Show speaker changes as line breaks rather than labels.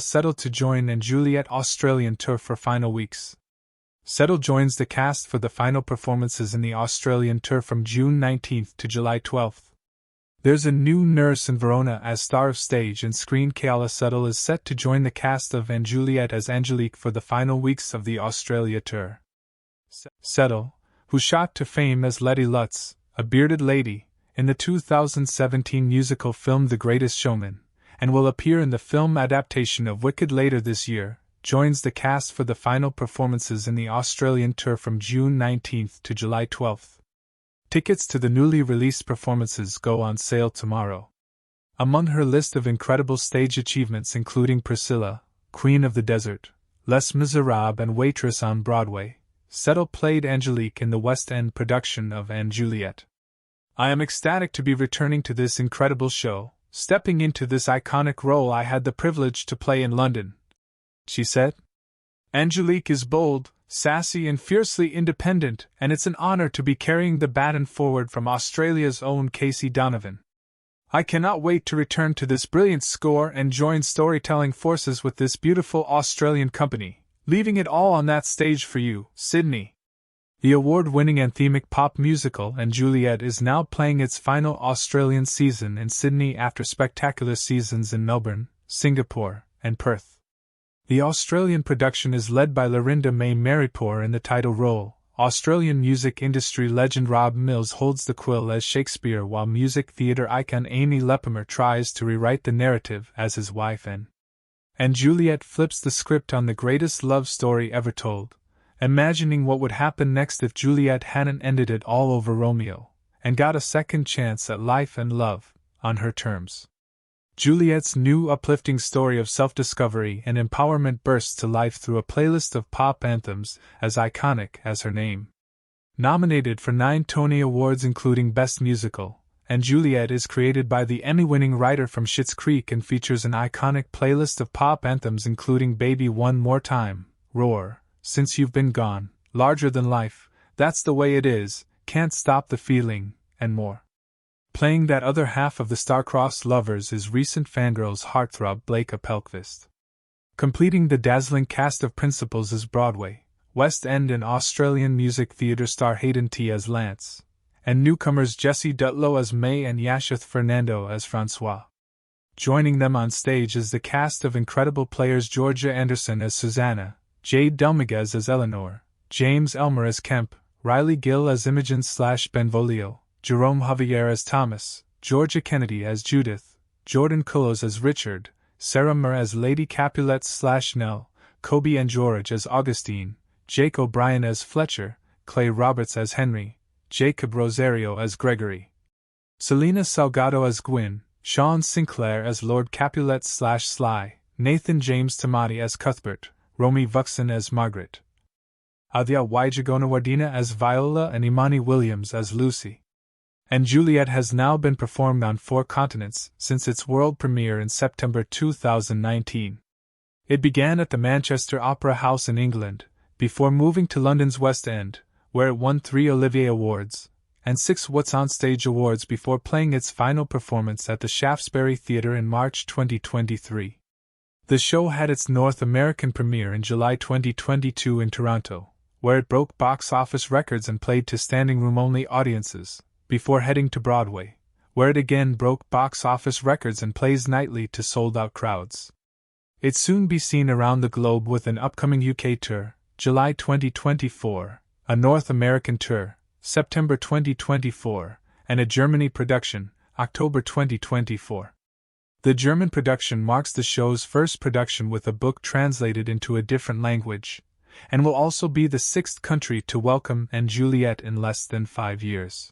Keala Settle to join Juliet Australian tour for final weeks. Settle joins the cast for the final performances in the Australian tour from June 19th to July 12th. There's a new nurse in Verona as star of stage and screen. Keala Settle is set to join the cast of Juliet as Angelique for the final weeks of the Australia tour. Settle, who shot to fame as Lettie Lutz, a bearded lady, in the 2017 musical film The Greatest Showman, and will appear in the film adaptation of Wicked later this year, joins the cast for the final performances in the Australian tour from June 19th to July 12th. Tickets to the newly released performances go on sale tomorrow. Among her list of incredible stage achievements including Priscilla, Queen of the Desert, Les Misérables and Waitress on Broadway, Settle played Angelique in the West End production of Juliet. "I am ecstatic to be returning to this incredible show, stepping into this iconic role I had the privilege to play in London," she said. "Angelique is bold, sassy and fiercely independent, and it's an honor to be carrying the baton forward from Australia's own Casey Donovan. I cannot wait to return to this brilliant score and join storytelling forces with this beautiful Australian company, leaving it all on that stage for you, Sydney." The award-winning anthemic pop musical Juliet is now playing its final Australian season in Sydney after spectacular seasons in Melbourne, Singapore, and Perth. The Australian production is led by Lorinda May Merripoor in the title role. Australian music industry legend Rob Mills holds the quill as Shakespeare, while music theatre icon Amy Leppimer tries to rewrite the narrative as his wife and Juliet flips the script on the greatest love story ever told, imagining what would happen next if Juliet hadn't ended it all over Romeo, and got a second chance at life and love, on her terms. Juliet's new uplifting story of self-discovery and empowerment bursts to life through a playlist of pop anthems as iconic as her name. Nominated for 9 Tony Awards including Best Musical, Juliet is created by the Emmy-winning writer from Schitt's Creek and features an iconic playlist of pop anthems including Baby One More Time, Roar, Since You've Been Gone, Larger Than Life, That's the Way It Is, Can't Stop the Feeling, and more. Playing that other half of the star-crossed lovers is recent Fangirls heartthrob Blake Appelqvist. Completing the dazzling cast of principals is Broadway, West End and Australian music theatre star Hayden T. as Lance, and newcomers Jessie Dutlow as May and Yashith Fernando as Francois. Joining them on stage is the cast of incredible players Georgia Anderson as Susanna, Jade Delmiguez as Eleanor, James Elmer as Kemp, Riley Gill as Imogen/Benvolio, Jerome Javier as Thomas, Georgia Kennedy as Judith, Jordan Cullows as Richard, Sarah Murr as Lady Capulet/Nell, Kobe and George as Augustine, Jake O'Brien as Fletcher, Clay Roberts as Henry, Jacob Rosario as Gregory, Selena Salgado as Gwyn, Sean Sinclair as Lord Capulet/Sly, Nathan James Tamati as Cuthbert, Romy Vuxen as Margaret, Adya Waijagonawardena as Viola and Imani Williams as Lucy. Juliet has now been performed on 4 continents since its world premiere in September 2019. It began at the Manchester Opera House in England, before moving to London's West End, where it won 3 Olivier Awards and 6 What's On Stage Awards before playing its final performance at the Shaftesbury Theatre in March 2023. The show had its North American premiere in July 2022 in Toronto, where it broke box office records and played to standing-room-only audiences, before heading to Broadway, where it again broke box office records and plays nightly to sold-out crowds. It'd soon be seen around the globe with an upcoming UK tour, July 2024, a North American tour, September 2024, and a Germany production, October 2024. The German production marks the show's first production with a book translated into a different language, and will also be the 6th country to welcome Juliet in less than 5 years.